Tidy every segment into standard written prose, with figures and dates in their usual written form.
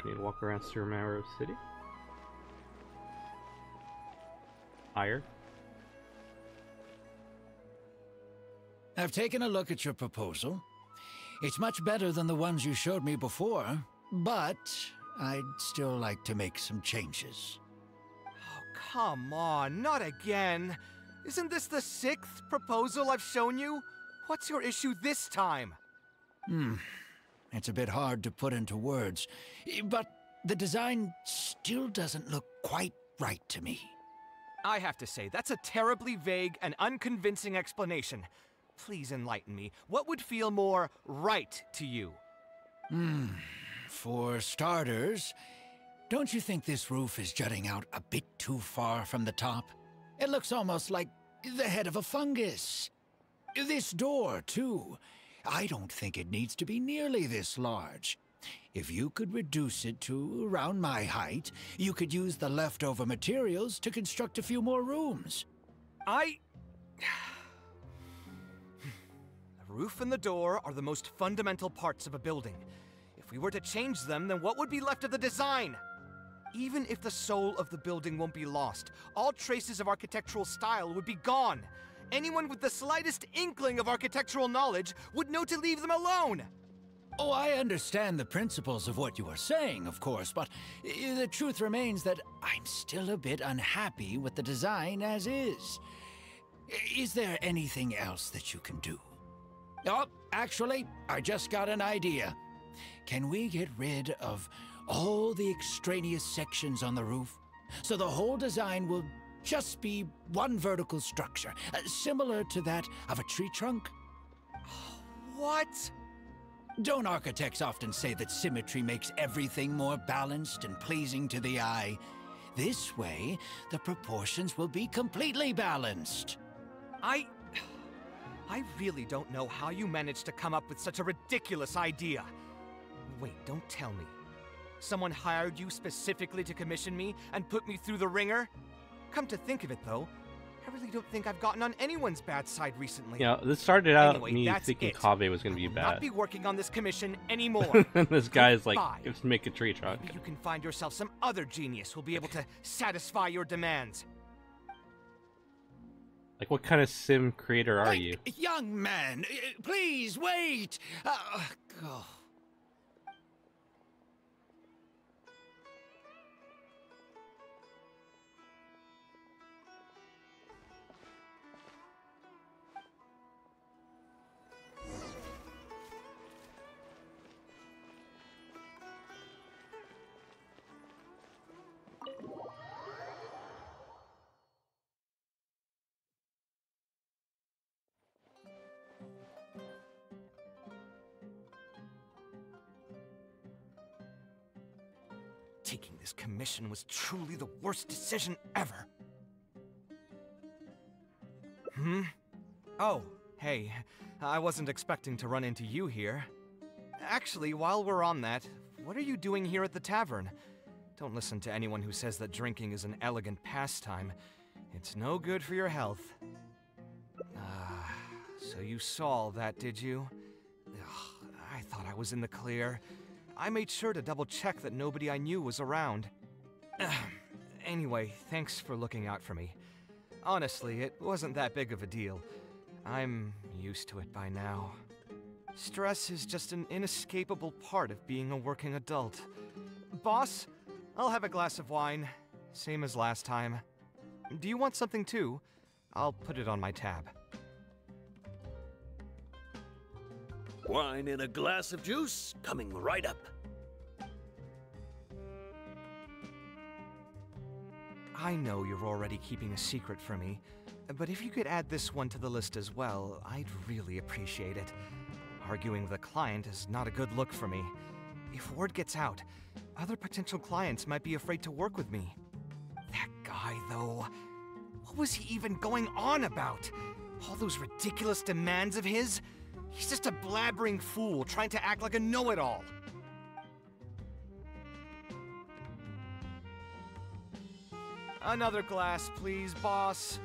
I need to walk around Surmaro City. Higher. I've taken a look at your proposal. It's much better than the ones you showed me before, but I'd still like to make some changes. Oh, come on, not again. Isn't this the 6th proposal I've shown you? What's your issue this time? It's a bit hard to put into words, but the design still doesn't look quite right to me. I have to say, that's a terribly vague and unconvincing explanation. Please enlighten me. What would feel more right to you? For starters, don't you think this roof is jutting out a bit too far from the top? It looks almost like the head of a fungus. This door, too. I don't think it needs to be nearly this large. If you could reduce it to around my height, you could use the leftover materials to construct a few more rooms. The roof and the door are the most fundamental parts of a building. If we were to change them, then what would be left of the design? Even if the soul of the building won't be lost, all traces of architectural style would be gone. Anyone with the slightest inkling of architectural knowledge would know to leave them alone. Oh, I understand the principles of what you are saying, of course, but the truth remains that I'm still a bit unhappy with the design as is. Is there anything else that you can do? Oh, actually, I just got an idea. Can we get rid of all the extraneous sections on the roof, so the whole design will just be one vertical structure, similar to that of a tree trunk? What? Don't architects often say that symmetry makes everything more balanced and pleasing to the eye? This way, the proportions will be completely balanced. I really don't know how you managed to come up with such a ridiculous idea. Wait, don't tell me. Someone hired you specifically to commission me and put me through the ringer? Come to think of it, though, I really don't think I've gotten on anyone's bad side recently. Yeah, this started out Anyway, me that's thinking it. Kaveh was going to be I will bad. not be working on this commission anymore. And this guy's like, Goodbye. let's make a tree trunk. Maybe you can find yourself some other genius who'll be able to satisfy your demands. Like, what kind of sim creator are you? Young man, please wait! Oh. Taking this commission was truly the worst decision ever. Oh, hey, I wasn't expecting to run into you here. Actually, while we're on that, what are you doing here at the tavern? Don't listen to anyone who says that drinking is an elegant pastime. It's no good for your health. So you saw all that, did you? Ugh, I thought I was in the clear. I made sure to double-check that nobody I knew was around. Anyway, thanks for looking out for me. Honestly, it wasn't that big of a deal. I'm used to it by now. Stress is just an inescapable part of being a working adult. Boss, I'll have a glass of wine, same as last time. Do you want something too? I'll put it on my tab. Wine and a glass of juice coming right up. I know you're already keeping a secret from me, but if you could add this one to the list as well, I'd really appreciate it. Arguing with a client is not a good look for me. If word gets out, other potential clients might be afraid to work with me. That guy, though, what was he even going on about? All those ridiculous demands of his? He's just a blabbering fool trying to act like a know-it-all. Another glass, please, boss.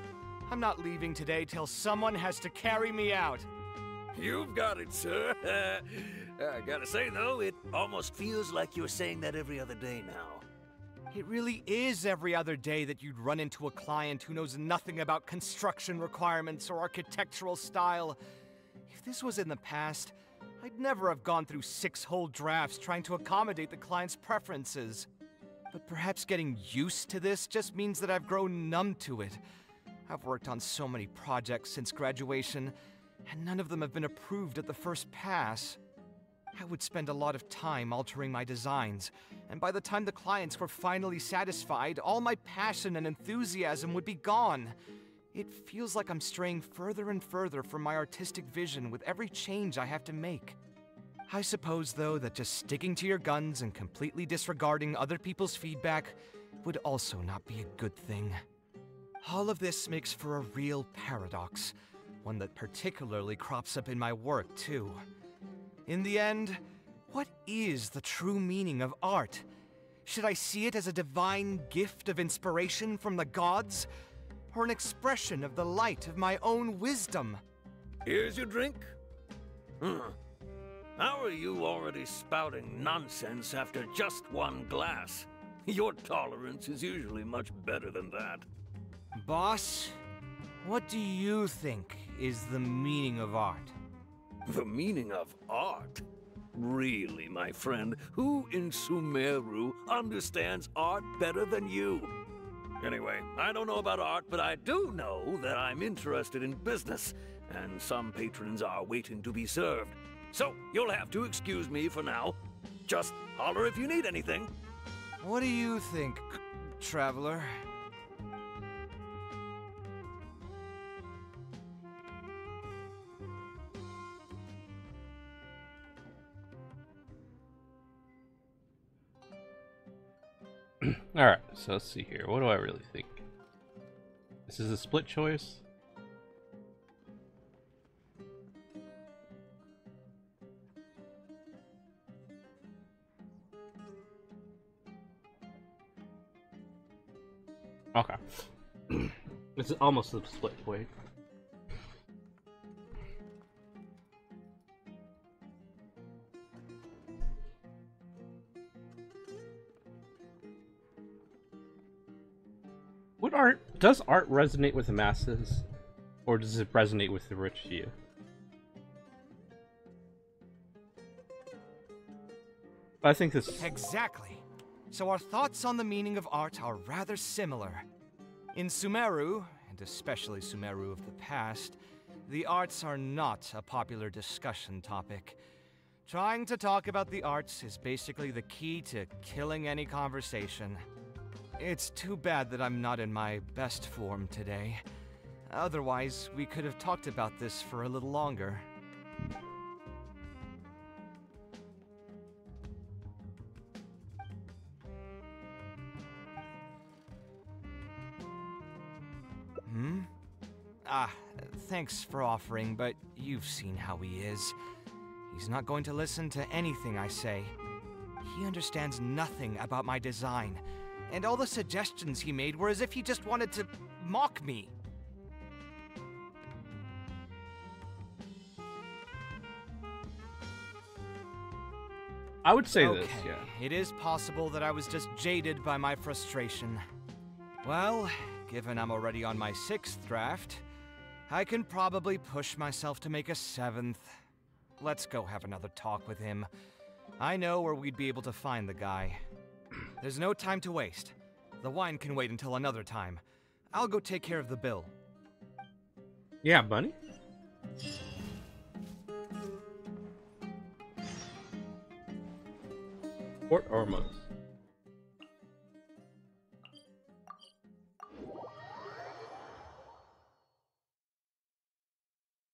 I'm not leaving today till someone has to carry me out. You've got it, sir. I gotta say, though, it Almost feels like you're saying that every other day now. It really is every other day that you'd run into a client who knows nothing about construction requirements or architectural style. If this was in the past, I'd never have gone through 6 whole drafts trying to accommodate the client's preferences. But perhaps getting used to this just means that I've grown numb to it. I've worked on so many projects since graduation, and none of them have been approved at the first pass. I would spend a lot of time altering my designs, and by the time the clients were finally satisfied, all my passion and enthusiasm would be gone. It feels like I'm straying further and further from my artistic vision with every change I have to make. I suppose, though, that just sticking to your guns and completely disregarding other people's feedback would also not be a good thing. All of this makes for a real paradox, one that particularly crops up in my work, too. In the end, what is the true meaning of art? Should I see it as a divine gift of inspiration from the gods, or an expression of the light of my own wisdom? Here's your drink. How are you already spouting nonsense after just 1 glass? Your tolerance is usually much better than that. Boss, what do you think is the meaning of art? The meaning of art? Really, my friend, who in Sumeru understands art better than you? Anyway, I don't know about art, but I do know that I'm interested in business, and some patrons are waiting to be served. So, you'll have to excuse me for now. Just holler if you need anything. What do you think, traveler? Alright, so let's see here. What do I really think? This is a split choice. Okay. This is almost a split choice. Does art resonate with the masses, or does it resonate with the rich few? I think this... Exactly. So our thoughts on the meaning of art are rather similar. In Sumeru, and especially Sumeru of the past, the arts are not a popular discussion topic. Trying to talk about the arts is basically the key to killing any conversation. It's too bad that I'm not in my best form today. Otherwise, we could have talked about this for a little longer. Thanks for offering, but you've seen how he is. He's not going to listen to anything I say. He understands nothing about my design. And all the suggestions he made were as if he just wanted to mock me. I would say this, yeah. It is possible that I was just jaded by my frustration. Well, given I'm already on my 6th draft, I can probably push myself to make a 7th. Let's go have another talk with him. I know where we'd be able to find the guy. There's no time to waste. The wine can wait until another time. I'll go take care of the bill. Yeah, bunny. Port Ormuz.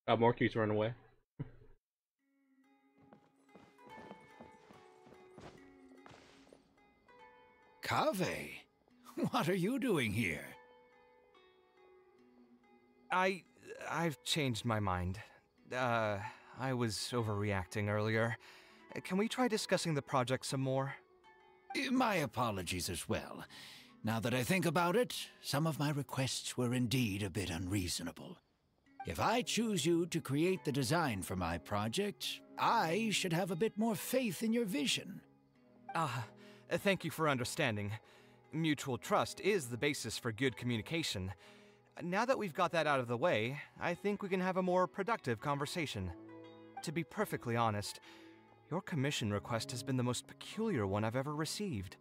Morky's run away. Kaveh, what are you doing here? I've changed my mind. I was overreacting earlier. Can we try discussing the project some more? My apologies as well. Now that I think about it, some of my requests were indeed a bit unreasonable. If I choose you to create the design for my project, I should have a bit more faith in your vision. Thank you for understanding. Mutual trust is the basis for good communication. Now that we've got that out of the way, I think we can have a more productive conversation. To be perfectly honest, your commission request has been the most peculiar one I've ever received.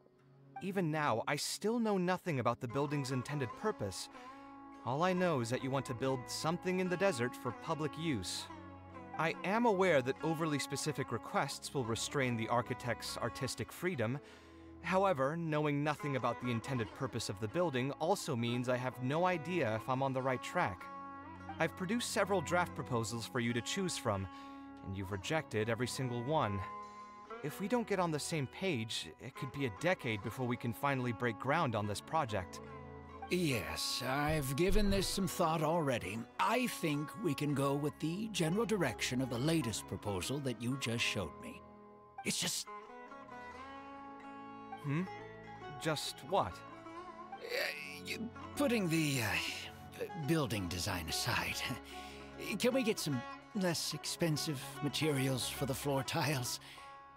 Even now, I still know nothing about the building's intended purpose. All I know is that you want to build something in the desert for public use. I am aware that overly specific requests will restrain the architect's artistic freedom. However, knowing nothing about the intended purpose of the building also means I have no idea if I'm on the right track. I've produced several draft proposals for you to choose from, and you've rejected every single one. If we don't get on the same page, it could be a decade before we can finally break ground on this project. Yes, I've given this some thought already. I think we can go with the general direction of the latest proposal that you just showed me. It's just... Just what? Putting the building design aside, can we get some less expensive materials for the floor tiles?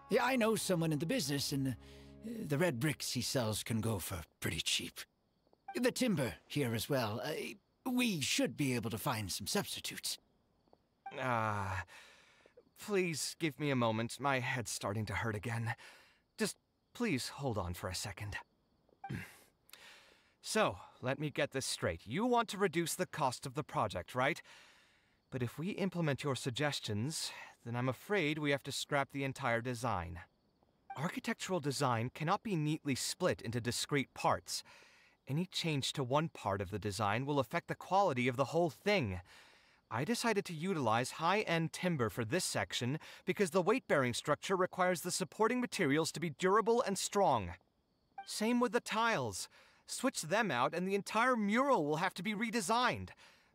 Yeah, I know someone in the business, and the red bricks he sells can go for pretty cheap. The timber here as well. We should be able to find some substitutes. Please give me a moment. My head's starting to hurt again. Just please hold on for a second. So, let me get this straight. You want to reduce the cost of the project, right? But if we implement your suggestions, then I'm afraid we have to scrap the entire design. Architectural design cannot be neatly split into discrete parts. Any change to one part of the design will affect the quality of the whole thing. I decided to utilize high-end timber for this section because the weight-bearing structure requires the supporting materials to be durable and strong. Same with the tiles. Switch them out and the entire mural will have to be redesigned.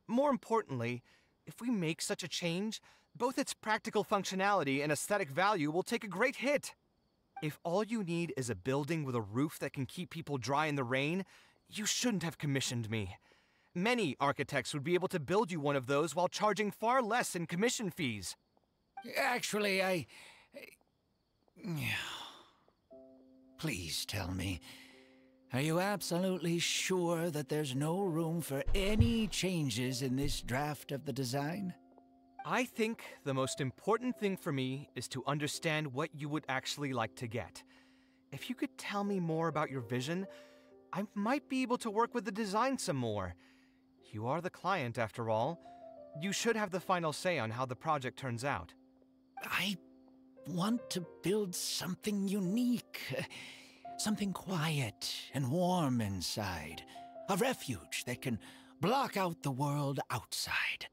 More importantly, if we make such a change, both its practical functionality and aesthetic value will take a great hit. If all you need is a building with a roof that can keep people dry in the rain, you shouldn't have commissioned me. Many architects would be able to build you one of those while charging far less in commission fees. Actually, Please tell me, are you absolutely sure that there's no room for any changes in this draft of the design? I think the most important thing for me is to understand what you would actually like to get. If you could tell me more about your vision, I might be able to work with the design some more. You are the client, after all. You should have the final say on how the project turns out. I want to build something unique. Something quiet and warm inside. A refuge that can block out the world outside.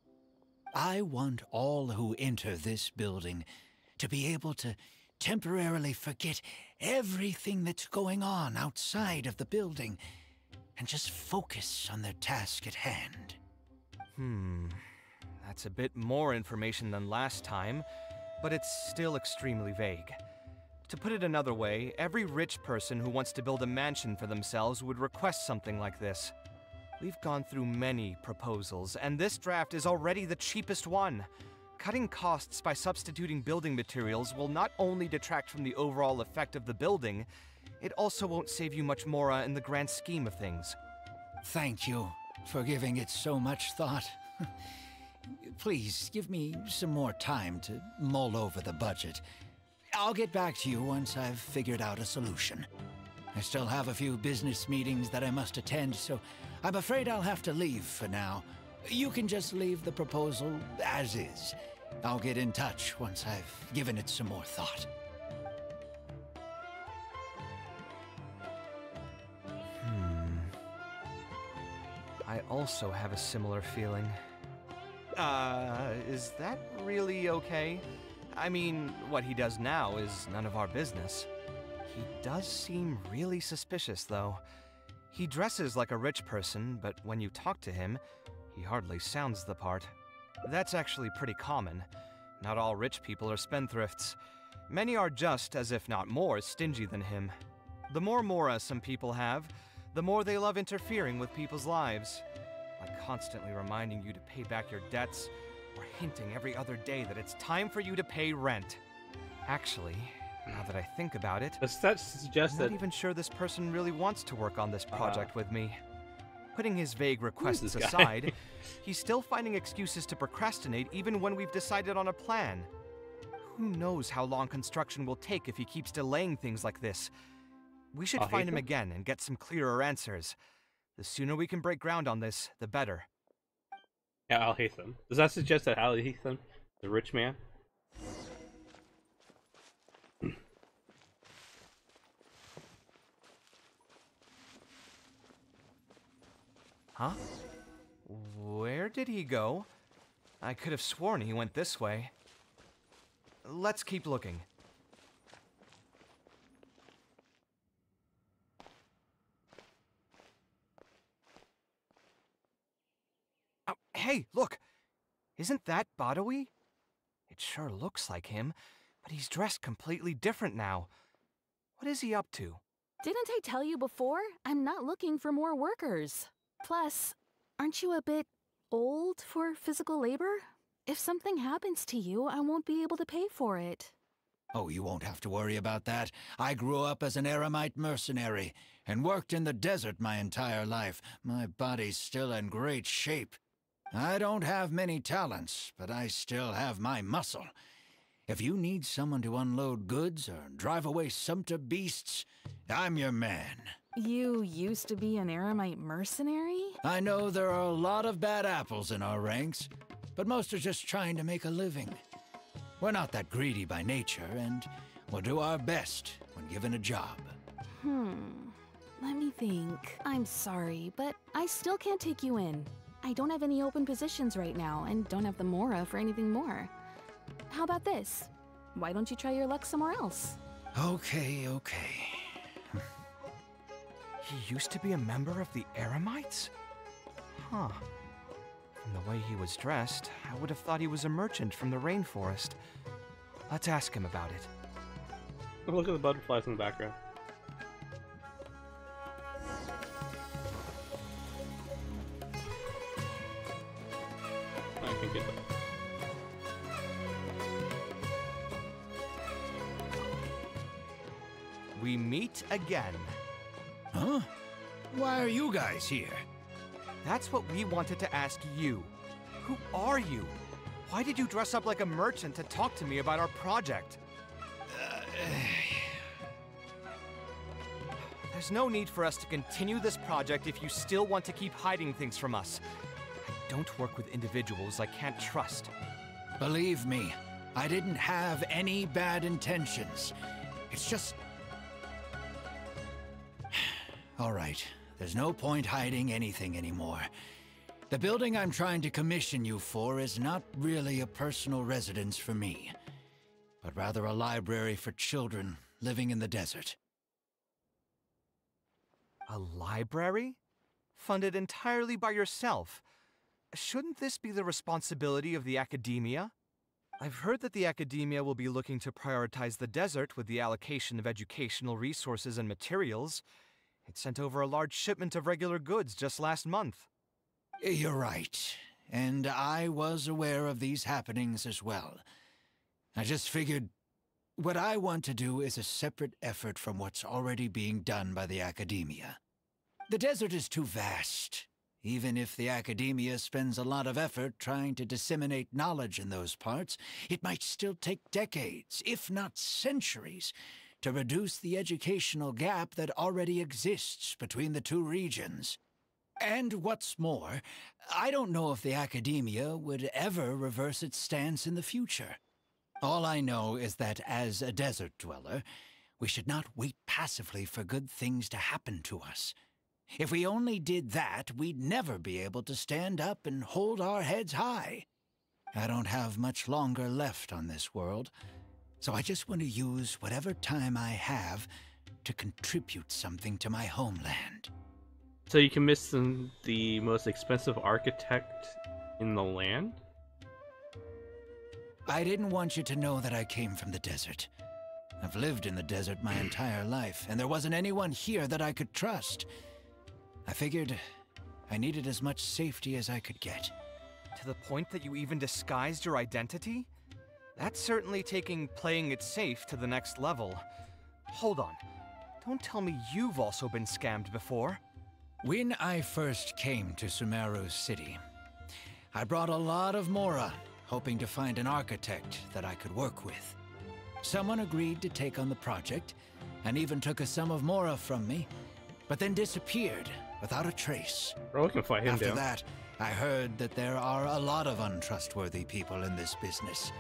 I want all who enter this building to be able to temporarily forget everything that's going on outside of the building and just focus on their task at hand. That's a bit more information than last time, but it's still extremely vague. To put it another way, every rich person who wants to build a mansion for themselves would request something like this. We've gone through many proposals, and this draft is already the cheapest one. Cutting costs by substituting building materials will not only detract from the overall effect of the building, it also won't save you much more in the grand scheme of things. Thank you for giving it so much thought. Please, give me some more time to mull over the budget. I'll get back to you once I've figured out a solution. I still have a few business meetings that I must attend, so I'm afraid I'll have to leave for now. You can just leave the proposal as is. I'll get in touch once I've given it some more thought. I also have a similar feeling. Is that really okay? I mean, what he does now is none of our business. He does seem really suspicious, though. He dresses like a rich person, but when you talk to him, he hardly sounds the part. That's actually pretty common. Not all rich people are spendthrifts. Many are just, as if not more, stingy than him. The more mora some people have, the more they love interfering with people's lives. Like constantly reminding you to pay back your debts, We're hinting every other day that it's time for you to pay rent. Actually, now that I think about it, Does that suggest I'm that not even sure this person really wants to work on this project with me. Putting his vague requests this guy? aside, he's still finding excuses to procrastinate even when we've decided on a plan. Who knows how long construction will take if he keeps delaying things like this? We should I'll find hate him them. again and get some clearer answers. The sooner we can break ground on this, the better. Yeah, Al Hatham. Does that suggest that Al Hatham is a rich man? Huh? Where did he go? I could have sworn he went this way. Let's keep looking. Oh, hey, look! Isn't that Badawi? It sure looks like him, but he's dressed completely different now. What is he up to? Didn't I tell you before? I'm not looking for more workers. Plus, aren't you a bit old for physical labor? If something happens to you, I won't be able to pay for it. Oh, you won't have to worry about that. I grew up as an eremite mercenary and worked in the desert my entire life. My body's still in great shape. I don't have many talents, but I still have my muscle. If you need someone to unload goods or drive away sumpter beasts, I'm your man. You used to be an eremite mercenary? I know there are a lot of bad apples in our ranks, but most are just trying to make a living. We're not that greedy by nature, and we'll do our best when given a job. Let me think. I'm sorry, but I still can't take you in. I don't have any open positions right now, and don't have the Mora for anything more. How about this? Why don't you try your luck somewhere else? Okay. He used to be a member of the Eremites? Huh. From the way he was dressed, I would have thought he was a merchant from the rainforest. Let's ask him about it. Look at the butterflies in the background. I can get that. We meet again. Huh? Why are you guys here? That's what we wanted to ask you. Who are you? Why did you dress up like a merchant to talk to me about our project? There's no need for us to continue this project if you still want to keep hiding things from us. I don't work with individuals I can't trust. Believe me, I didn't have any bad intentions. It's just... All right, there's no point hiding anything anymore. The building I'm trying to commission you for is not really a personal residence for me, but rather a library for children living in the desert. A library? Funded entirely by yourself? Shouldn't this be the responsibility of the academia? I've heard that the academia will be looking to prioritize the desert with the allocation of educational resources and materials. It sent over a large shipment of regular goods just last month. You're right, and I was aware of these happenings as well. I just figured what I want to do is a separate effort from what's already being done by the academia. The desert is too vast. Even if the academia spends a lot of effort trying to disseminate knowledge in those parts, it might still take decades, if not centuries, to reduce the educational gap that already exists between the two regions. And what's more, I don't know if the academia would ever reverse its stance in the future. All I know is that as a desert dweller, we should not wait passively for good things to happen to us. If we only did that, we'd never be able to stand up and hold our heads high. I don't have much longer left on this world, so I just want to use whatever time I have to contribute something to my homeland. So you can miss the most expensive architect in the land? I didn't want you to know that I came from the desert. I've lived in the desert my entire life, and there wasn't anyone here that I could trust. I figured I needed as much safety as I could get. To the point that you even disguised your identity? That's certainly taking playing it safe to the next level. Hold on. Don't tell me you've also been scammed before. When I first came to Sumeru City, I brought a lot of Mora, hoping to find an architect that I could work with. Someone agreed to take on the project, and even took a sum of Mora from me, but then disappeared without a trace. Bro, we can fight him After down. that, I heard that there are a lot of untrustworthy people in this business.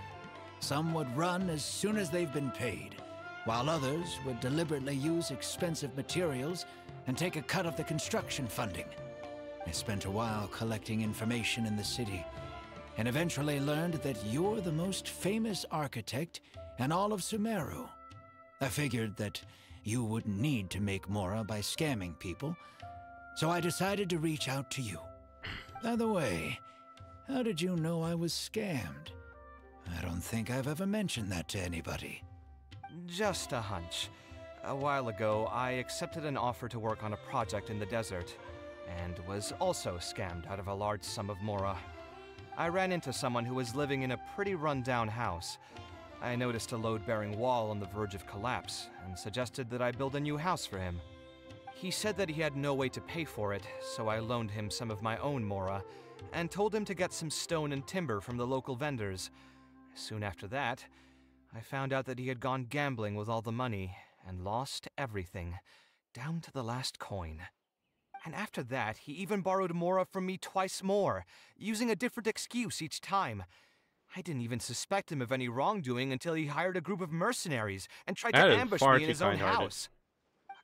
Some would run as soon as they've been paid, while others would deliberately use expensive materials and take a cut of the construction funding. I spent a while collecting information in the city, and eventually learned that you're the most famous architect in all of Sumeru. I figured that you wouldn't need to make Mora by scamming people, so I decided to reach out to you. By the way, how did you know I was scammed? I don't think I've ever mentioned that to anybody. Just a hunch. A while ago, I accepted an offer to work on a project in the desert, and was also scammed out of a large sum of Mora. I ran into someone who was living in a pretty run-down house. I noticed a load-bearing wall on the verge of collapse, and suggested that I build a new house for him. He said that he had no way to pay for it, so I loaned him some of my own Mora, and told him to get some stone and timber from the local vendors. Soon after that, I found out that he had gone gambling with all the money, and lost everything, down to the last coin. And after that, he even borrowed Mora from me twice more, using a different excuse each time. I didn't even suspect him of any wrongdoing until he hired a group of mercenaries and tried to ambush me in his own house.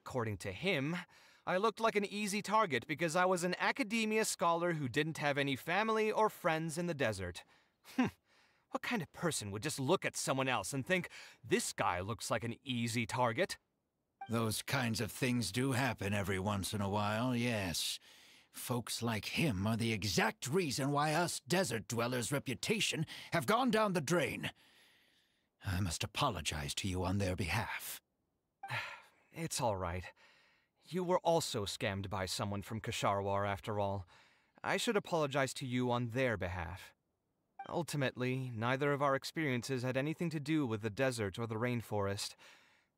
According to him, I looked like an easy target because I was an academia scholar who didn't have any family or friends in the desert. What kind of person would just look at someone else and think, this guy looks like an easy target? Those kinds of things do happen every once in a while, yes. Folks like him are the exact reason why us desert dwellers' reputation have gone down the drain. I must apologize to you on their behalf. It's all right. You were also scammed by someone from Kasharwar after all. I should apologize to you on their behalf. Ultimately, neither of our experiences had anything to do with the desert or the rainforest.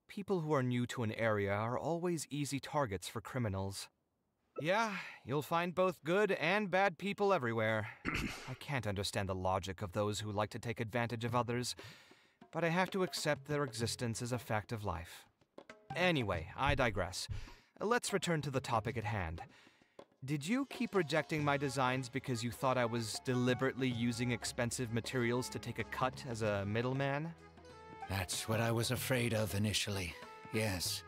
People who are new to an area are always easy targets for criminals. Yeah, you'll find both good and bad people everywhere. I can't understand the logic of those who like to take advantage of others, but I have to accept their existence as a fact of life. Anyway, I digress. Let's return to the topic at hand. Did you keep rejecting my designs because you thought I was deliberately using expensive materials to take a cut as a middleman? That's what I was afraid of initially, yes.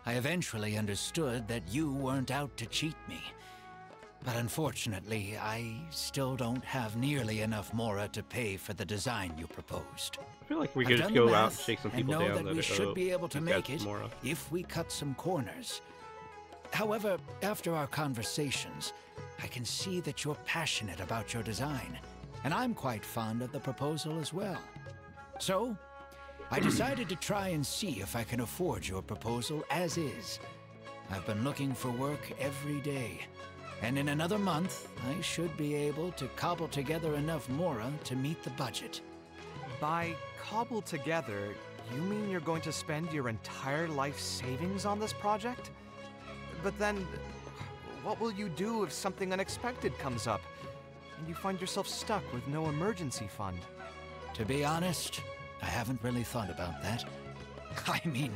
I eventually understood that you weren't out to cheat me. But unfortunately, I still don't have nearly enough Mora to pay for the design you proposed. I feel like we I've could done just the go out and math shake some and people know down. that we should be able to he's got make it Mora. if we cut some corners. However, after our conversations, I can see that you're passionate about your design, and I'm quite fond of the proposal as well. So, I decided to try and see if I can afford your proposal as is. I've been looking for work every day, and in another month, I should be able to cobble together enough Mora to meet the budget. By cobble together, you mean you're going to spend your entire life savings on this project? But then, what will you do if something unexpected comes up, and you find yourself stuck with no emergency fund? To be honest, I haven't really thought about that. I mean,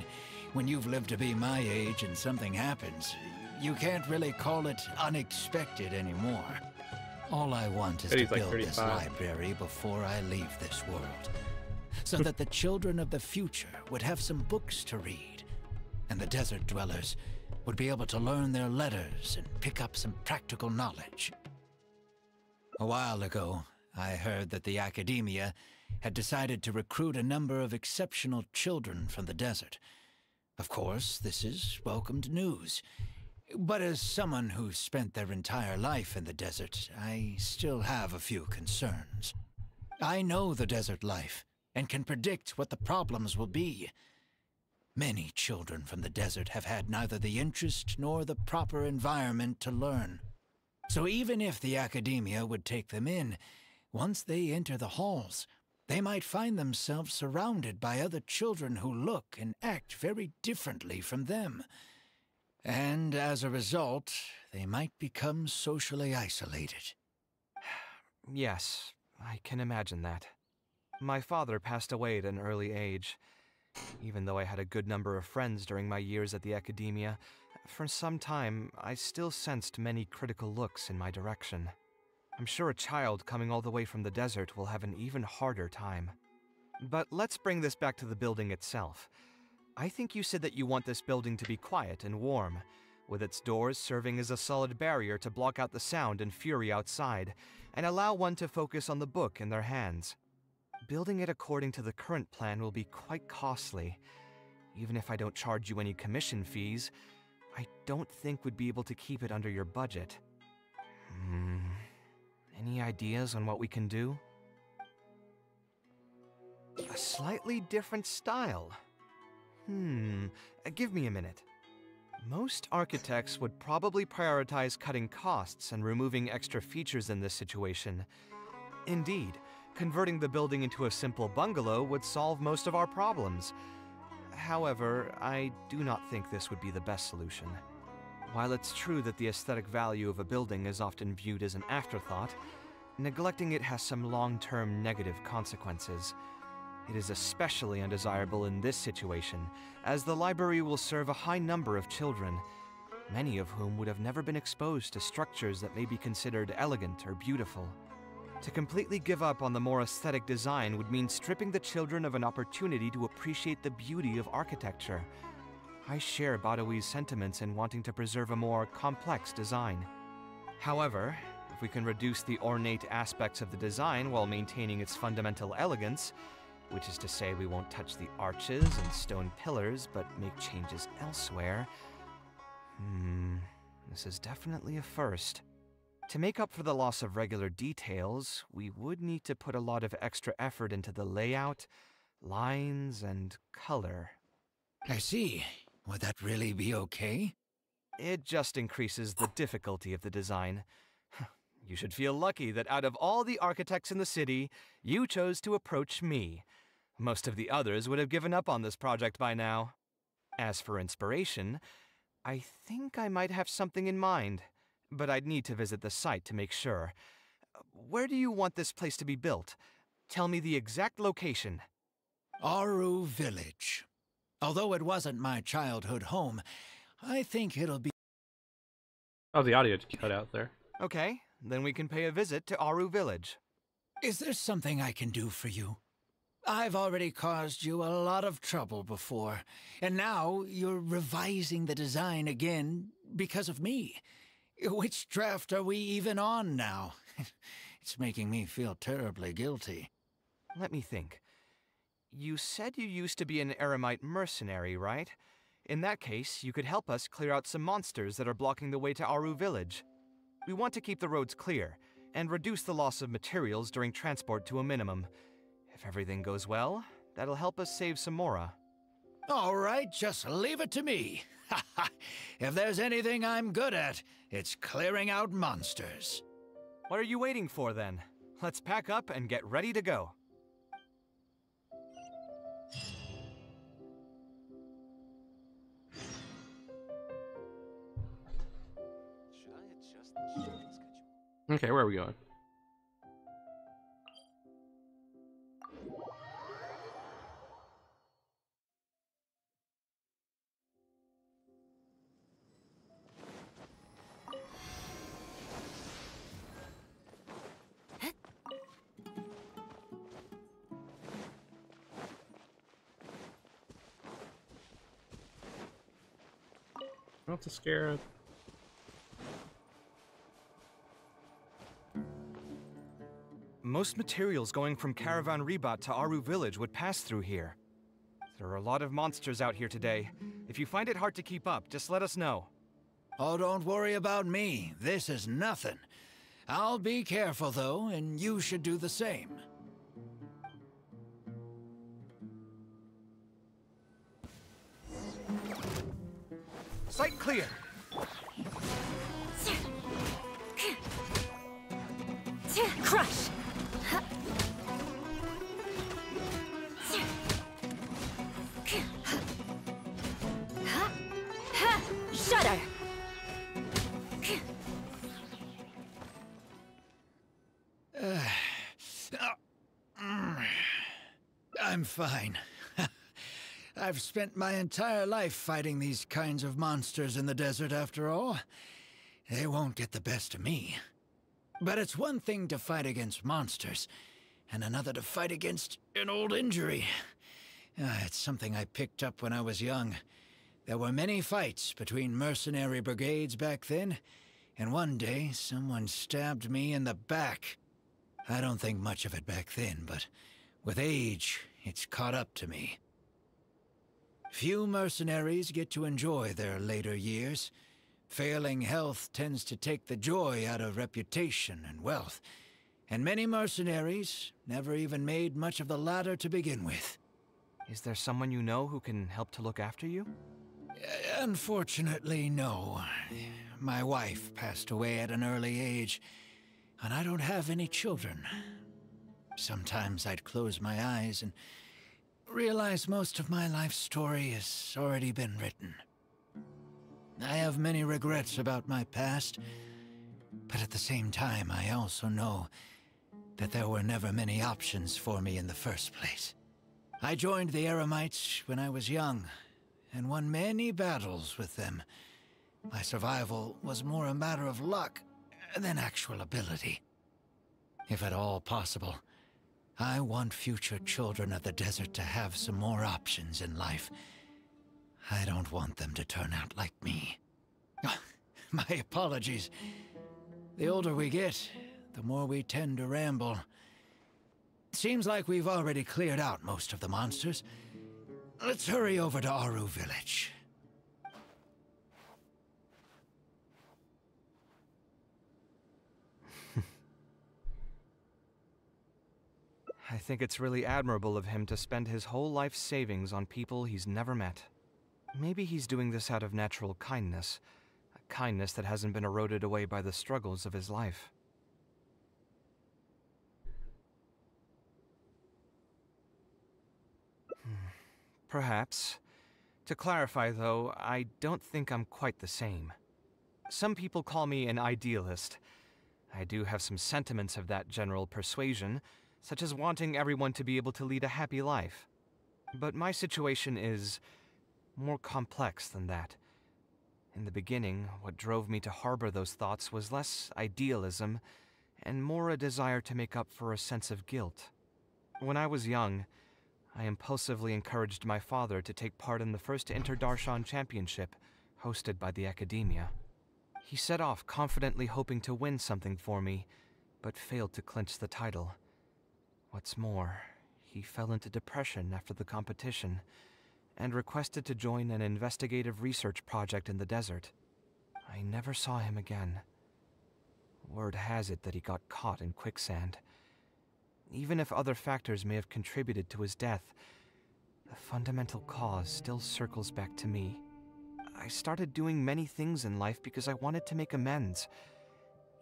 when you've lived to be my age and something happens, you can't really call it unexpected anymore. All I want is to build this library before I leave this world, so that the children of the future would have some books to read, and the desert dwellers would be able to learn their letters and pick up some practical knowledge. A while ago, I heard that the academia had decided to recruit a number of exceptional children from the desert. Of course, this is welcomed news. But as someone who's spent their entire life in the desert, I still have a few concerns. I know the desert life, and can predict what the problems will be. Many children from the desert have had neither the interest nor the proper environment to learn. So even if the academia would take them in, once they enter the halls, they might find themselves surrounded by other children who look and act very differently from them. And as a result, they might become socially isolated. Yes, I can imagine that. My father passed away at an early age. Even though I had a good number of friends during my years at the academia, for some time I still sensed many critical looks in my direction. I'm sure a child coming all the way from the desert will have an even harder time. But let's bring this back to the building itself. I think you said that you want this building to be quiet and warm, with its doors serving as a solid barrier to block out the sound and fury outside, and allow one to focus on the book in their hands. Building it according to the current plan will be quite costly. Even if I don't charge you any commission fees, I don't think we'd be able to keep it under your budget. Any ideas on what we can do? A slightly different style. Give me a minute. Most architects would probably prioritize cutting costs and removing extra features in this situation. Indeed, converting the building into a simple bungalow would solve most of our problems. However, I do not think this would be the best solution. While it's true that the aesthetic value of a building is often viewed as an afterthought, neglecting it has some long-term negative consequences. It is especially undesirable in this situation, as the library will serve a high number of children, many of whom would have never been exposed to structures that may be considered elegant or beautiful. To completely give up on the more aesthetic design would mean stripping the children of an opportunity to appreciate the beauty of architecture. I share Badawi's sentiments in wanting to preserve a more complex design. However, if we can reduce the ornate aspects of the design while maintaining its fundamental elegance, which is to say we won't touch the arches and stone pillars, but make changes elsewhere. This is definitely a first. To make up for the loss of regular details, we would need to put a lot of extra effort into the layout, lines, and color. I see. Would that really be okay? It just increases the difficulty of the design. You should feel lucky that out of all the architects in the city, you chose to approach me. Most of the others would have given up on this project by now. As for inspiration, I think I might have something in mind, but I'd need to visit the site to make sure. Where do you want this place to be built? Tell me the exact location. Aru Village. Although it wasn't my childhood home, I think it'll be... Oh, the audio just cut out there. Okay, then we can pay a visit to Aru Village. Is there something I can do for you? I've already caused you a lot of trouble before, and now you're revising the design again because of me. Which draft are we even on now? It's making me feel terribly guilty. Let me think. You said you used to be an Eremite mercenary, right? In that case, you could help us clear out some monsters that are blocking the way to Aru Village. We want to keep the roads clear, and reduce the loss of materials during transport to a minimum. If everything goes well, that'll help us save some Mora. All right, just leave it to me. If there's anything I'm good at, it's clearing out monsters. What are you waiting for, then? Let's pack up and get ready to go. Okay, where are we going? Not to scare. Most materials going from Caravan Ribat to Aru Village would pass through here. There are a lot of monsters out here today. If you find it hard to keep up, just let us know. Oh, don't worry about me. This is nothing. I'll be careful, though, and you should do the same. Site clear! Crush! Shudder! I'm fine. I've spent my entire life fighting these kinds of monsters in the desert after all. They won't get the best of me. But it's one thing to fight against monsters, and another to fight against an old injury. It's something I picked up when I was young. There were many fights between mercenary brigades back then, and one day someone stabbed me in the back. I don't think much of it back then, but with age, it's caught up to me. Few mercenaries get to enjoy their later years. Failing health tends to take the joy out of reputation and wealth, and many mercenaries never even made much of the latter to begin with. Is there someone you know who can help to look after you? Unfortunately, no. My wife passed away at an early age, and I don't have any children. Sometimes I'd close my eyes and realize most of my life story has already been written. I have many regrets about my past, but at the same time I also know that there were never many options for me in the first place. I joined the Eremites when I was young, and won many battles with them. My survival was more a matter of luck than actual ability. If at all possible, I want future children of the desert to have some more options in life. I don't want them to turn out like me. My apologies. The older we get, the more we tend to ramble. Seems like we've already cleared out most of the monsters. Let's hurry over to Aru Village. I think it's really admirable of him to spend his whole life savings on people he's never met. Maybe he's doing this out of natural kindness, a kindness that hasn't been eroded away by the struggles of his life. Perhaps. To clarify, though, I don't think I'm quite the same. Some people call me an idealist. I do have some sentiments of that general persuasion, such as wanting everyone to be able to lead a happy life. But my situation is more complex than that. In the beginning, what drove me to harbor those thoughts was less idealism and more a desire to make up for a sense of guilt. When I was young, I impulsively encouraged my father to take part in the first Inter-Darshan Championship, hosted by the Academia. He set off confidently hoping to win something for me, but failed to clinch the title. What's more, he fell into depression after the competition, and requested to join an investigative research project in the desert. I never saw him again. Word has it that he got caught in quicksand. Even if other factors may have contributed to his death, the fundamental cause still circles back to me. I started doing many things in life because I wanted to make amends.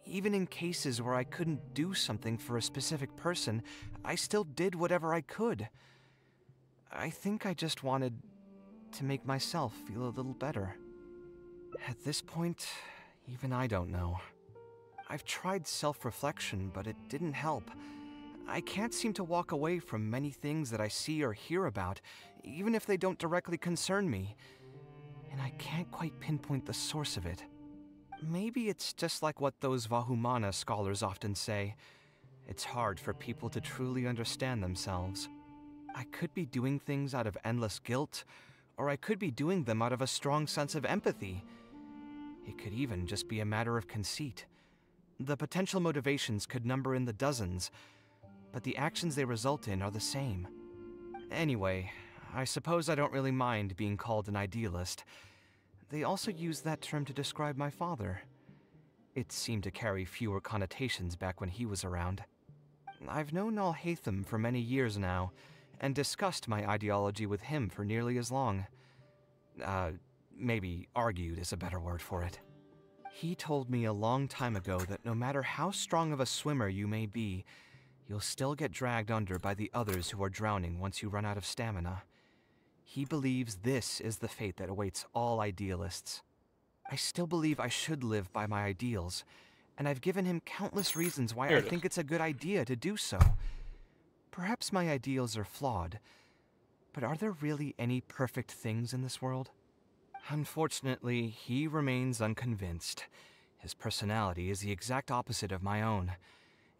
Even in cases where I couldn't do something for a specific person, I still did whatever I could. I think I just wanted to make myself feel a little better. At this point, even I don't know. I've tried self-reflection, but it didn't help. I can't seem to walk away from many things that I see or hear about, even if they don't directly concern me. And I can't quite pinpoint the source of it. Maybe it's just like what those Vahumana scholars often say. It's hard for people to truly understand themselves. I could be doing things out of endless guilt, or I could be doing them out of a strong sense of empathy. It could even just be a matter of conceit. The potential motivations could number in the dozens, but the actions they result in are the same. Anyway, I suppose I don't really mind being called an idealist. They also used that term to describe my father. It seemed to carry fewer connotations back when he was around. I've known Alhaitham for many years now, and discussed my ideology with him for nearly as long. Maybe argued is a better word for it. He told me a long time ago that no matter how strong of a swimmer you may be, you'll still get dragged under by the others who are drowning once you run out of stamina. He believes this is the fate that awaits all idealists. I still believe I should live by my ideals, and I've given him countless reasons why I think it's a good idea to do so. Perhaps my ideals are flawed, but are there really any perfect things in this world? Unfortunately, he remains unconvinced. His personality is the exact opposite of my own.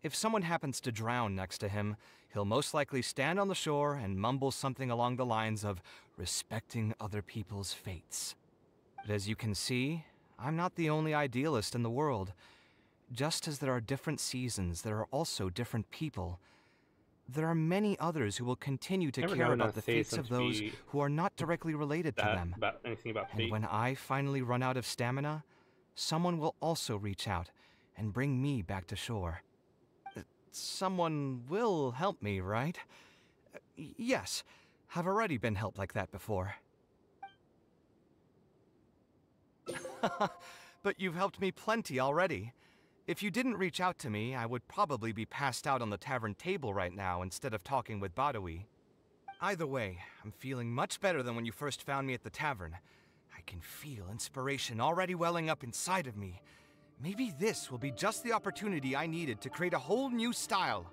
If someone happens to drown next to him, he'll most likely stand on the shore and mumble something along the lines of respecting other people's fates. But as you can see, I'm not the only idealist in the world. Just as there are different seasons, there are also different people. There are many others who will continue to care about the fates of those who are not directly related to them. And when I finally run out of stamina, someone will also reach out and bring me back to shore. Someone will help me, right? Yes, I've already been helped like that before. But you've helped me plenty already. If you didn't reach out to me, I would probably be passed out on the tavern table right now instead of talking with Badawi. Either way, I'm feeling much better than when you first found me at the tavern. I can feel inspiration already welling up inside of me. Maybe this will be just the opportunity I needed to create a whole new style.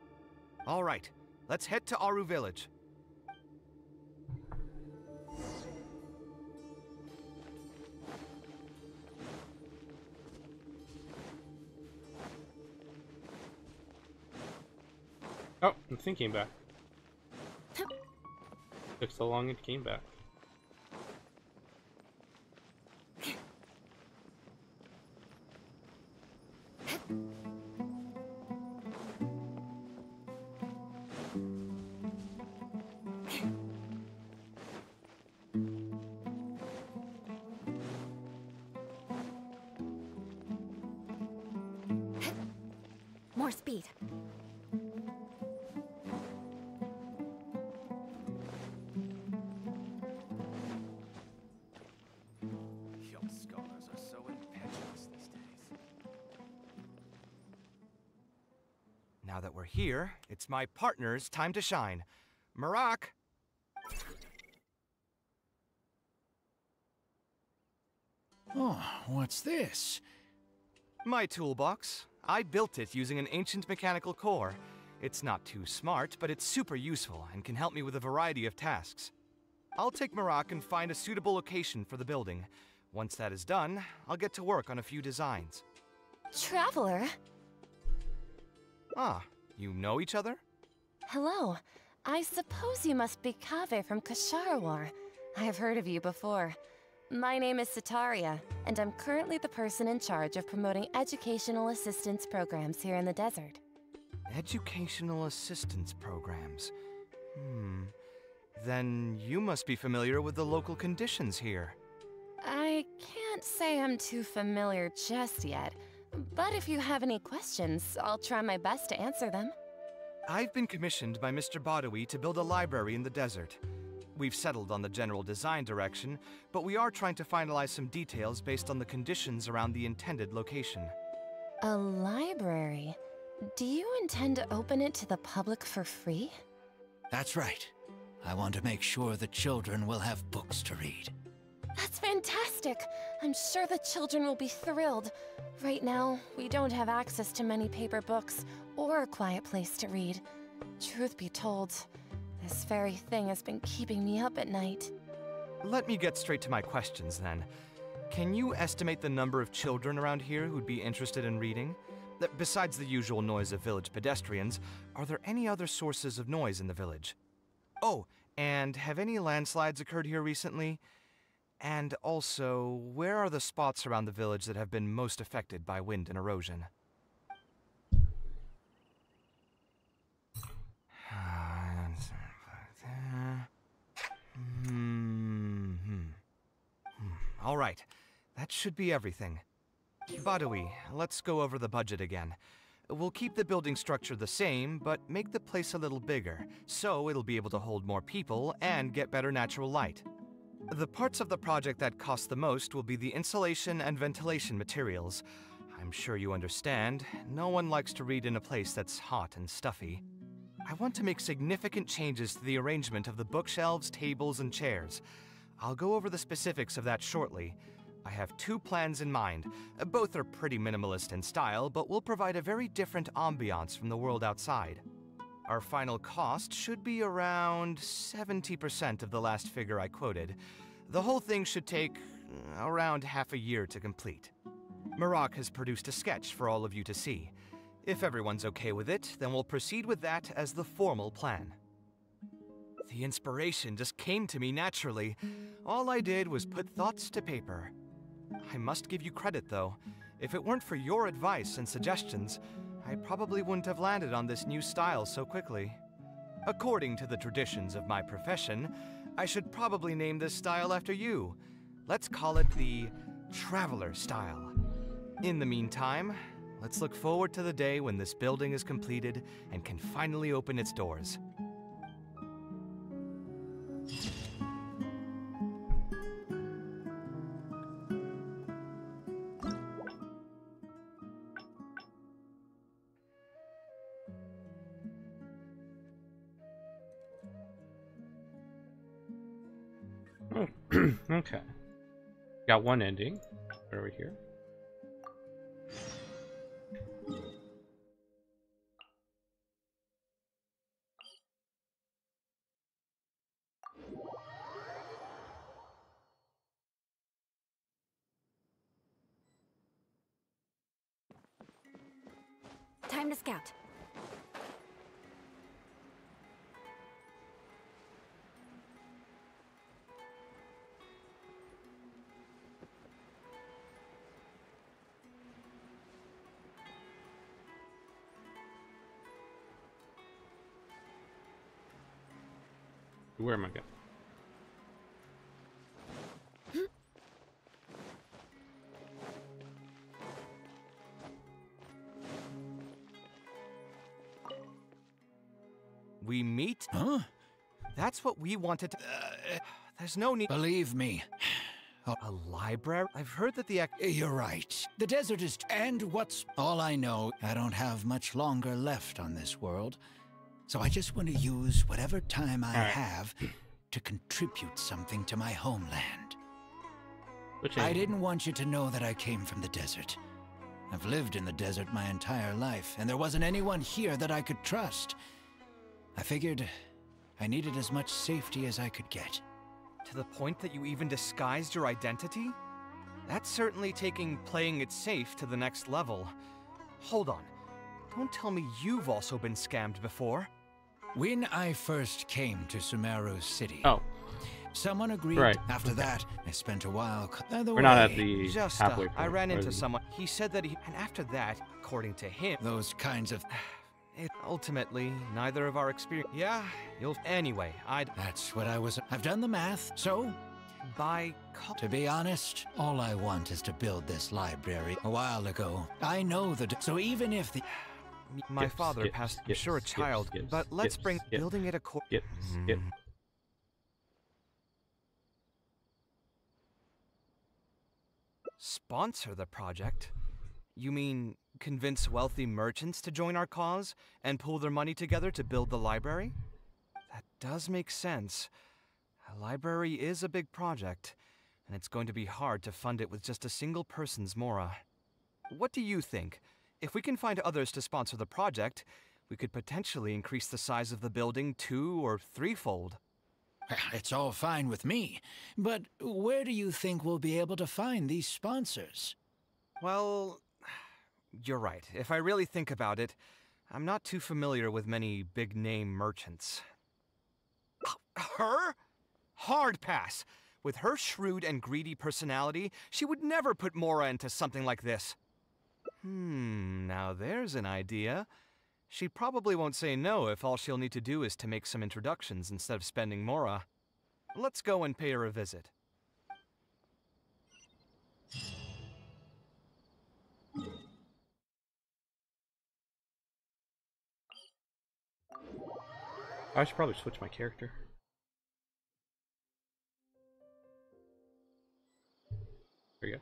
All right, let's head to Aru Village. Oh, the thing came back. Took so long it came back. More speed. Young scholars are so impetuous these days. Now that we're here, it's my partner's time to shine. Marak! Oh, what's this? My toolbox. I built it using an ancient mechanical core. It's not too smart, but it's super useful and can help me with a variety of tasks. I'll take Marak and find a suitable location for the building. Once that is done, I'll get to work on a few designs. Traveler? Ah, you know each other? Hello. I suppose you must be Kaveh from Kasharawar. I have heard of you before. My name is Sataria, and I'm currently the person in charge of promoting educational assistance programs here in the desert. Educational assistance programs. Then you must be familiar with the local conditions here. I can't say I'm too familiar just yet, but if you have any questions, I'll try my best to answer them. I've been commissioned by Mr. Badawi to build a library in the desert. We've settled on the general design direction, but we are trying to finalize some details based on the conditions around the intended location. A library? Do you intend to open it to the public for free? That's right. I want to make sure the children will have books to read. That's fantastic! I'm sure the children will be thrilled. Right now, we don't have access to many paper books or a quiet place to read. Truth be told, this very thing has been keeping me up at night. Let me get straight to my questions then. Can you estimate the number of children around here who'd be interested in reading? Besides the usual noise of village pedestrians, are there any other sources of noise in the village? Oh, and have any landslides occurred here recently? And also, where are the spots around the village that have been most affected by wind and erosion? All right, that should be everything. Badawi, let's go over the budget again. We'll keep the building structure the same, but make the place a little bigger, so it'll be able to hold more people and get better natural light. The parts of the project that cost the most will be the insulation and ventilation materials. I'm sure you understand, no one likes to read in a place that's hot and stuffy. I want to make significant changes to the arrangement of the bookshelves, tables, and chairs. I'll go over the specifics of that shortly. I have 2 plans in mind. Both are pretty minimalist in style, but will provide a very different ambiance from the world outside. Our final cost should be around 70% of the last figure I quoted. The whole thing should take around half a year to complete. Marak has produced a sketch for all of you to see. If everyone's okay with it, then we'll proceed with that as the formal plan. The inspiration just came to me naturally. All I did was put thoughts to paper. I must give you credit, though. If it weren't for your advice and suggestions, I probably wouldn't have landed on this new style so quickly. According to the traditions of my profession, I should probably name this style after you. Let's call it the Traveler style. In the meantime, let's look forward to the day when this building is completed and can finally open its doors. Okay. Got one ending. What are we here? Time to scout. Where am I going? We meet? Huh? That's what we wanted to... there's no need... Believe me. A library? I've heard that the... You're right. The desert is... And what's... All I know, I don't have much longer left on this world. So I just want to use whatever time I have to contribute something to my homeland. I didn't want you to know that I came from the desert. I've lived in the desert my entire life, and there wasn't anyone here that I could trust. I figured I needed as much safety as I could get. To the point that you even disguised your identity? That's certainly taking playing it safe to the next level. Hold on. Don't tell me you've also been scammed before. When I first came to Sumeru City, someone agreed. Right. After that, I spent a while. We're not at the Just, halfway point. I ran into someone. He said that he... And after that, according to him... Those kinds of... ultimately, neither of our experience... Yeah, you'll... Anyway, That's what I was... I've done the math, so... To be honest, all I want is to build this library. A while ago, I know that... So even if the... My father passed... I'm sure a child, but let's bring... Building it a core... Sponsor the project? You mean convince wealthy merchants to join our cause and pool their money together to build the library? That does make sense. A library is a big project, and it's going to be hard to fund it with just a single person's mora. What do you think? If we can find others to sponsor the project, we could potentially increase the size of the building 2- or 3-fold. It's all fine with me, but where do you think we'll be able to find these sponsors? Well, you're right. If I really think about it, I'm not too familiar with many big-name merchants. Her? Hard pass. With her shrewd and greedy personality, she would never put Mora into something like this. Now there's an idea. She probably won't say no if all she'll need to do is to make some introductions instead of spending Mora. Let's go and pay her a visit. I should probably switch my character. There you go.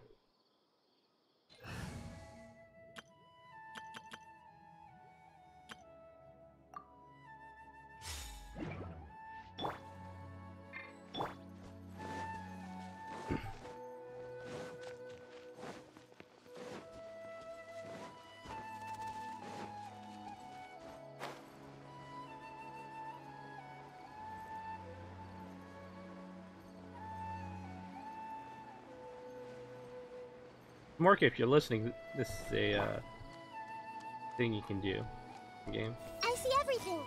Mark, if you're listening, this is a thing you can do in game. I see everything.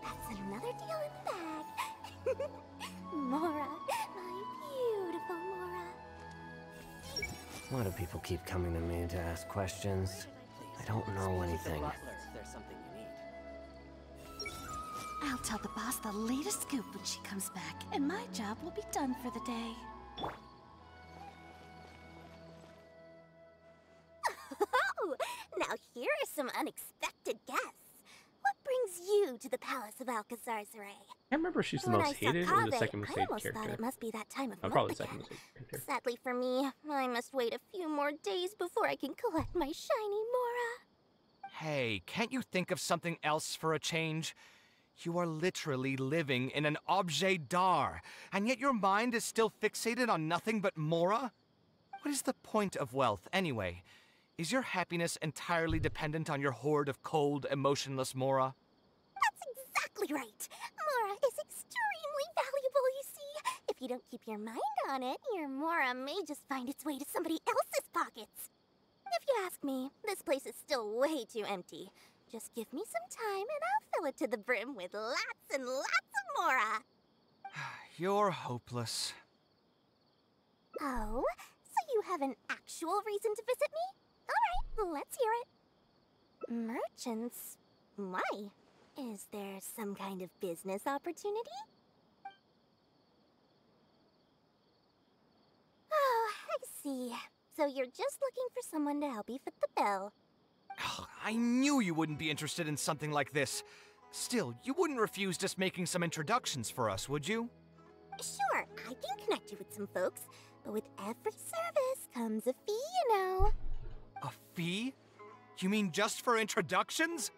That's another deal in the bag. Mora, my beautiful Mora. Why do people keep coming to me to ask questions? I don't know anything. I'll tell the boss the latest scoop when she comes back, and my job will be done for the day. Now here are some unexpected guests. What brings you to the Palace of Alcazar's Ray? I can't remember if she's the When most I saw hated or the Kaveh, second most I hated almost thought character. it must be that time of month Probably the again. second most hated character. Sadly for me, I must wait a few more days before I can collect my shiny Mora. Hey, can't you think of something else for a change? You are literally living in an objet d'art, and yet your mind is still fixated on nothing but Mora? What is the point of wealth, anyway? Is your happiness entirely dependent on your hoard of cold, emotionless Mora? That's exactly right. Mora is extremely valuable, you see. If you don't keep your mind on it, your Mora may just find its way to somebody else's pockets. If you ask me, this place is still way too empty. Just give me some time and I'll fill it to the brim with lots and lots of Mora. You're hopeless. Oh, so you have an actual reason to visit me? All right, let's hear it. Merchants? Why? Is there some kind of business opportunity? Oh, I see. So you're just looking for someone to help you fit the bill. I knew you wouldn't be interested in something like this. Still, you wouldn't refuse just making some introductions for us, would you? Sure, I can connect you with some folks, but with every service comes a fee, you know. A fee? You mean just for introductions?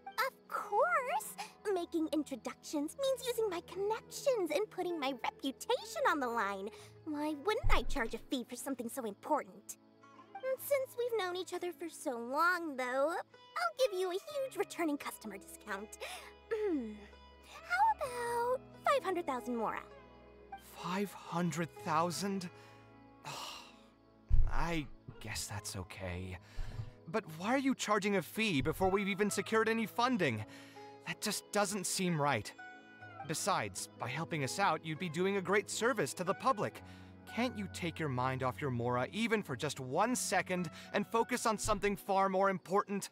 Of course! Making introductions means using my connections and putting my reputation on the line. Why wouldn't I charge a fee for something so important? Since we've known each other for so long, though, I'll give you a huge returning customer discount. How about 500,000 Mora? 500,000? I guess that's okay. But why are you charging a fee before we've even secured any funding? That just doesn't seem right. Besides, by helping us out, you'd be doing a great service to the public. Can't you take your mind off your Mora even for just 1 second and focus on something far more important?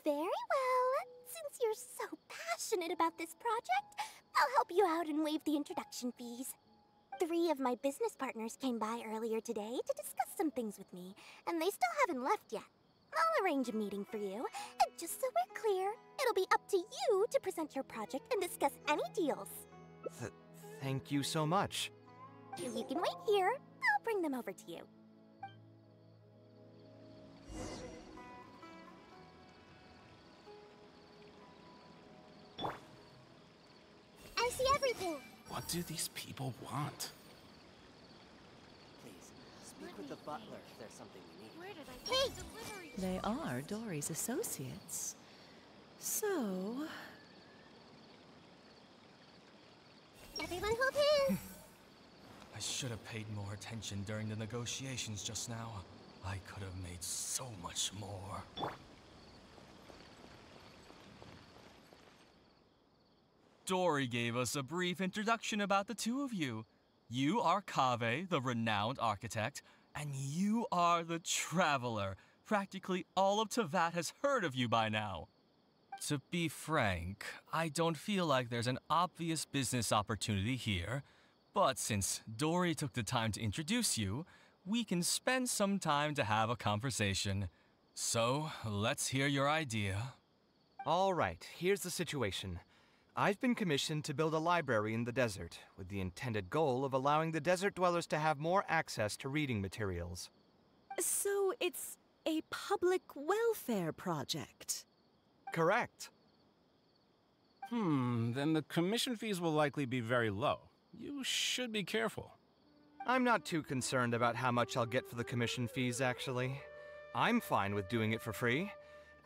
Very well. Since you're so passionate about this project, I'll help you out and waive the introduction fees. 3 of my business partners came by earlier today to discuss some things with me, and they still haven't left yet. I'll arrange a meeting for you, and just so we're clear, it'll be up to you to present your project and discuss any deals. Thank you so much. You can wait here. I'll bring them over to you. I see everything. What do these people want? Please, speak with the butler if there's something you need. Where did I Hey! get delivery? They are Dory's associates. So... Everyone hold hands. I should have paid more attention during the negotiations just now. I could have made so much more. Dory gave us a brief introduction about the two of you. You are Kaveh, the renowned architect, and you are the traveler. Practically all of Teyvat has heard of you by now. To be frank, I don't feel like there's an obvious business opportunity here, but since Dory took the time to introduce you, we can spend some time to have a conversation. So, let's hear your idea. All right, here's the situation. I've been commissioned to build a library in the desert, with the intended goal of allowing the desert dwellers to have more access to reading materials. So it's a public welfare project? Correct. Then the commission fees will likely be very low. You should be careful. I'm not too concerned about how much I'll get for the commission fees, actually. I'm fine with doing it for free.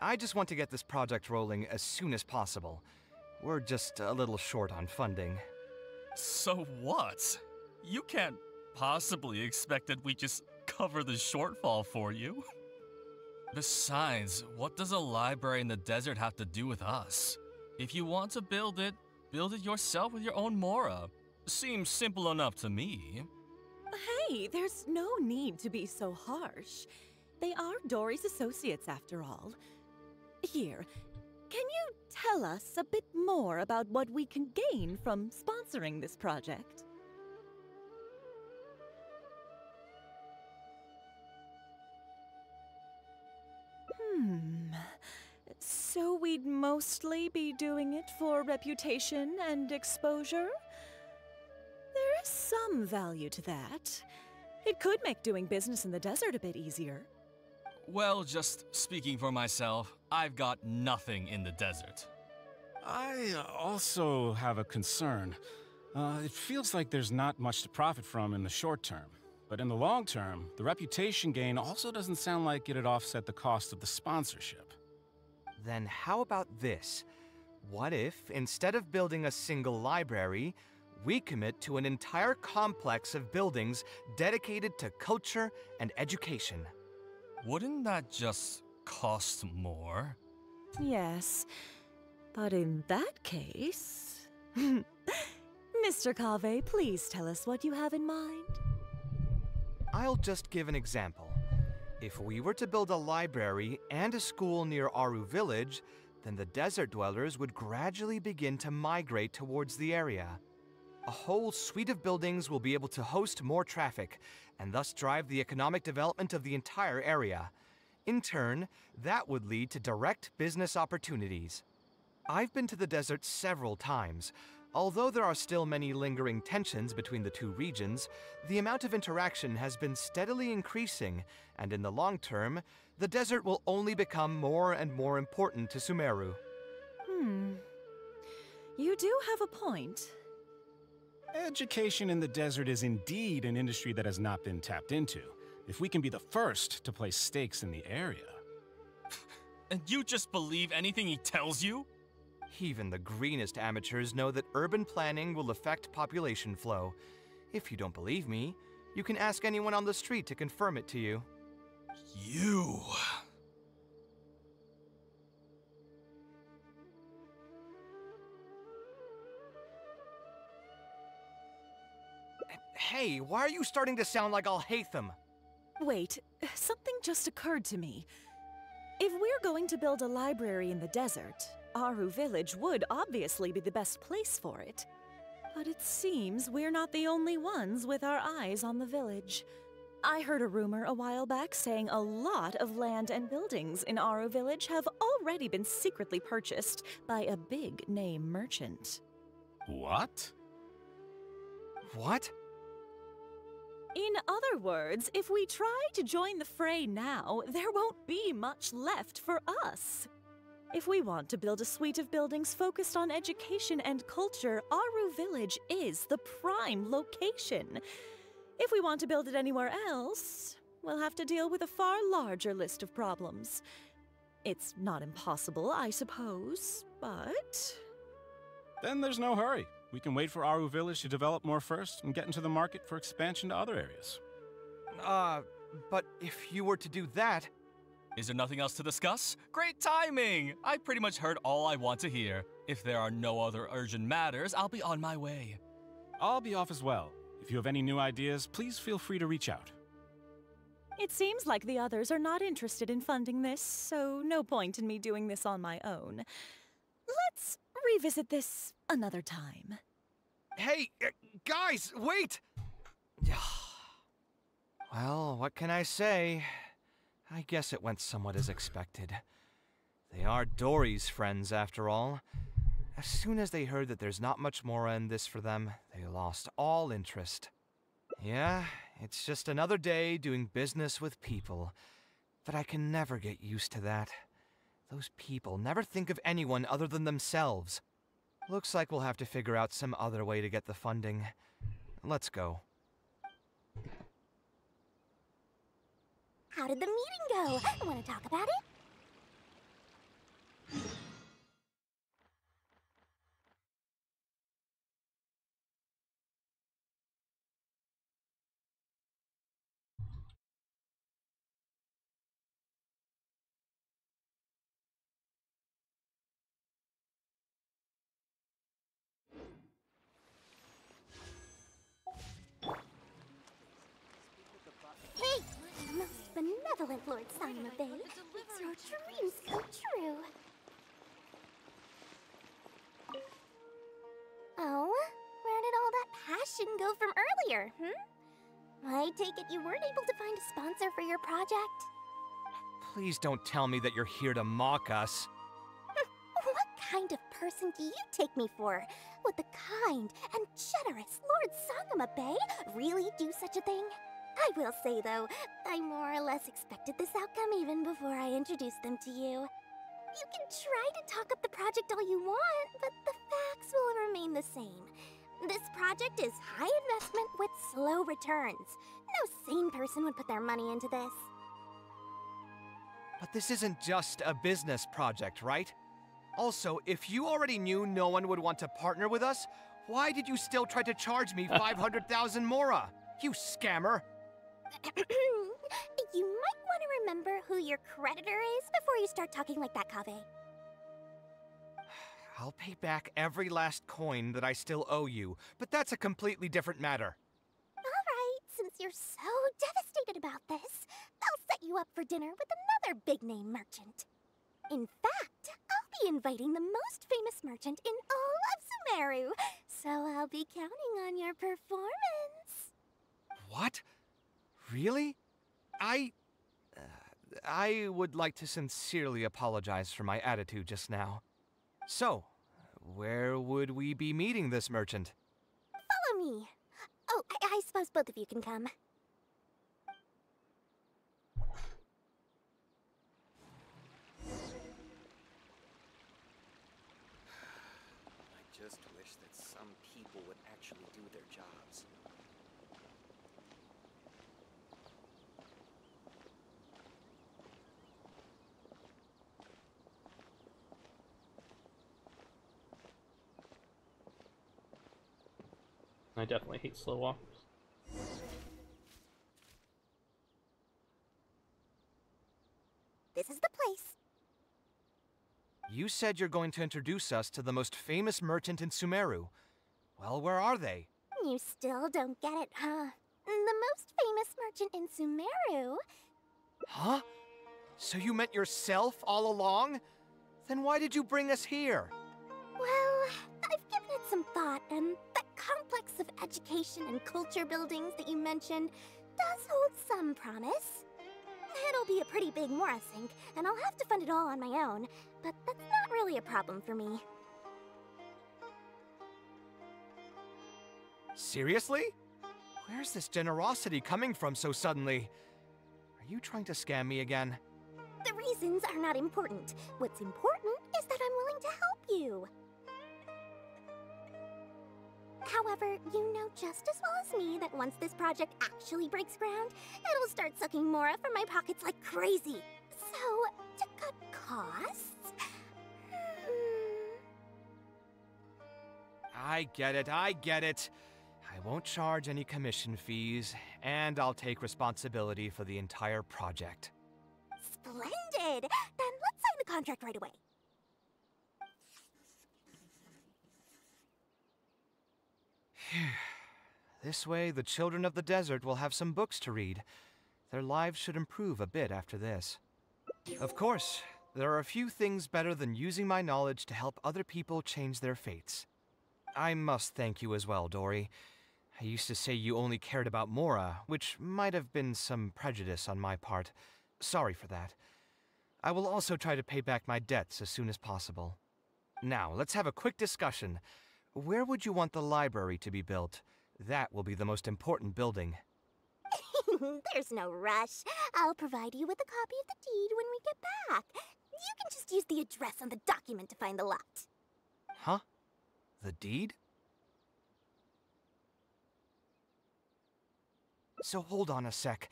I just want to get this project rolling as soon as possible. We're just a little short on funding. So what? You can't possibly expect that we just cover the shortfall for you. Besides, what does a library in the desert have to do with us? If you want to build it yourself with your own Mora. Seems simple enough to me. Hey, there's no need to be so harsh. They are Dory's associates after all. Here, can you tell us a bit more about what we can gain from sponsoring this project? So we'd mostly be doing it for reputation and exposure? There is some value to that. It could make doing business in the desert a bit easier. Well, just speaking for myself, I've got nothing in the desert. I also have a concern. It feels like there's not much to profit from in the short term. But in the long term, the reputation gain also doesn't sound like it'd offset the cost of the sponsorship. Then how about this? What if, instead of building a single library, we commit to an entire complex of buildings dedicated to culture and education? Wouldn't that just cost more? Yes, but in that case... Mr. Kaveh, please tell us what you have in mind. I'll just give an example. If we were to build a library and a school near Aru Village, then the desert dwellers would gradually begin to migrate towards the area. A whole suite of buildings will be able to host more traffic, and thus drive the economic development of the entire area. In turn, that would lead to direct business opportunities. I've been to the desert several times. Although there are still many lingering tensions between the two regions, the amount of interaction has been steadily increasing, and in the long term, the desert will only become more and more important to Sumeru. You do have a point. Education in the desert is indeed an industry that has not been tapped into. If we can be the first to place stakes in the area. And you just believe anything he tells you? Even the greenest amateurs know that urban planning will affect population flow. If you don't believe me, you can ask anyone on the street to confirm it to you. You... Hey, why are you starting to sound like I'll hate them? Wait, something just occurred to me. If we're going to build a library in the desert, Aru Village would obviously be the best place for it. But it seems we're not the only ones with our eyes on the village. I heard a rumor a while back saying a lot of land and buildings in Aru Village have already been secretly purchased by a big-name merchant. What? What? In other words, if we try to join the fray now, there won't be much left for us. If we want to build a suite of buildings focused on education and culture, Aru Village is the prime location. If we want to build it anywhere else, we'll have to deal with a far larger list of problems. It's not impossible, I suppose, but... Then there's no hurry. We can wait for Aru Village to develop more first and get into the market for expansion to other areas. But if you were to do that... Is there nothing else to discuss? Great timing! I pretty much heard all I want to hear. If there are no other urgent matters, I'll be on my way. I'll be off as well. If you have any new ideas, please feel free to reach out. It seems like the others are not interested in funding this, so no point in me doing this on my own. Let's revisit this another time. Hey, guys, wait! Well, what can I say? I guess it went somewhat as expected. They are Dory's friends, after all. As soon as they heard that there's not much more in this for them, they lost all interest. Yeah, it's just another day doing business with people. But I can never get used to that. Those people never think of anyone other than themselves. Looks like we'll have to figure out some other way to get the funding. Let's go. How did the meeting go? Want to talk about it? Hey, the most benevolent Lord Sanma Bay makes your dreams come true. Oh, where did all that passion go from earlier, I take it you weren't able to find a sponsor for your project? Please don't tell me that you're here to mock us. What kind of person do you take me for? Would the kind and generous Lord Sangama Bay really do such a thing? I will say, though, I more or less expected this outcome even before I introduced them to you. You can try to talk up the project all you want, but the facts will remain the same. This project is high investment with slow returns. No sane person would put their money into this. But this isn't just a business project, right? Also, if you already knew no one would want to partner with us, why did you still try to charge me 500,000 mora? You scammer! You might want to remember who your creditor is before you start talking like that, Kaveh. I'll pay back every last coin that I still owe you, but that's a completely different matter. Alright, since you're so devastated about this, I'll set you up for dinner with another big-name merchant. In fact, I'll be inviting the most famous merchant in all of Sumeru, so I'll be counting on your performance. What? Really? I would like to sincerely apologize for my attitude just now. So, where would we be meeting this merchant? Follow me. Oh, I suppose both of you can come. I just wish that some people would actually do their jobs. I definitely hate slow walkers. This is the place. You said you're going to introduce us to the most famous merchant in Sumeru. Well, where are they? You still don't get it, huh? The most famous merchant in Sumeru. Huh? So you meant yourself all along? Then why did you bring us here? Well, I've given it some thought, and that complex of education and culture buildings that you mentioned does hold some promise. It'll be a pretty big Mora sink, and I'll have to fund it all on my own, but that's not really a problem for me. Seriously? Where's this generosity coming from so suddenly? Are you trying to scam me again? The reasons are not important. What's important is that I'm willing to help you. However, you know just as well as me that once this project actually breaks ground, it'll start sucking Mora from my pockets like crazy. So, to cut costs... I get it. I won't charge any commission fees, and I'll take responsibility for the entire project. Splendid! Then let's sign the contract right away. This way, the children of the desert will have some books to read. Their lives should improve a bit after this. Of course, there are a few things better than using my knowledge to help other people change their fates. I must thank you as well, Dory. I used to say you only cared about Mora, which might have been some prejudice on my part. Sorry for that. I will also try to pay back my debts as soon as possible. Now, let's have a quick discussion. Where would you want the library to be built? That will be the most important building. There's no rush. I'll provide you with a copy of the deed when we get back. You can just use the address on the document to find the lot. Huh? The deed? So hold on a sec.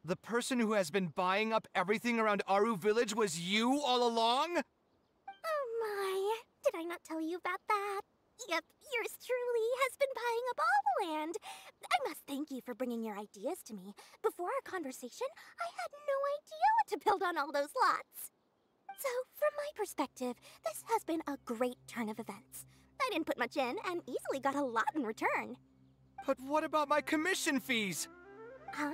The person who has been buying up everything around Aru Village was you all along? Oh my, did I not tell you about that? Yep, yours truly has been buying up all the land. I must thank you for bringing your ideas to me. Before our conversation, I had no idea what to build on all those lots. So, from my perspective, this has been a great turn of events. I didn't put much in and easily got a lot in return. But what about my commission fees? Huh?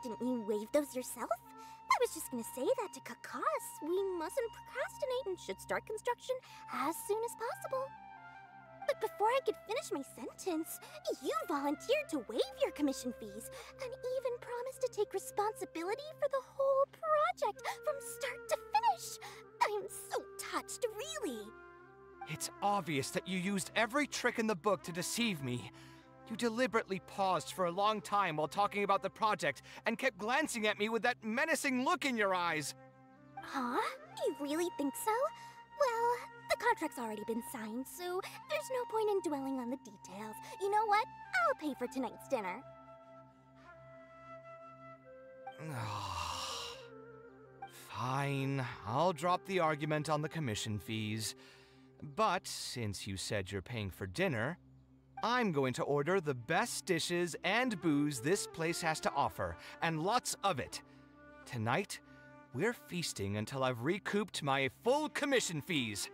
Didn't you waive those yourself? I was just gonna say that to Kakas. We mustn't procrastinate and should start construction as soon as possible. But before I could finish my sentence, you volunteered to waive your commission fees and even promised to take responsibility for the whole project from start to finish. I'm so touched, really. It's obvious that you used every trick in the book to deceive me. You deliberately paused for a long time while talking about the project and kept glancing at me with that menacing look in your eyes. Huh? You really think so? Well, the contract's already been signed, so there's no point in dwelling on the details. You know what? I'll pay for tonight's dinner. Fine, I'll drop the argument on the commission fees. But since you said you're paying for dinner, I'm going to order the best dishes and booze this place has to offer, and lots of it. Tonight, we're feasting until I've recouped my full commission fees.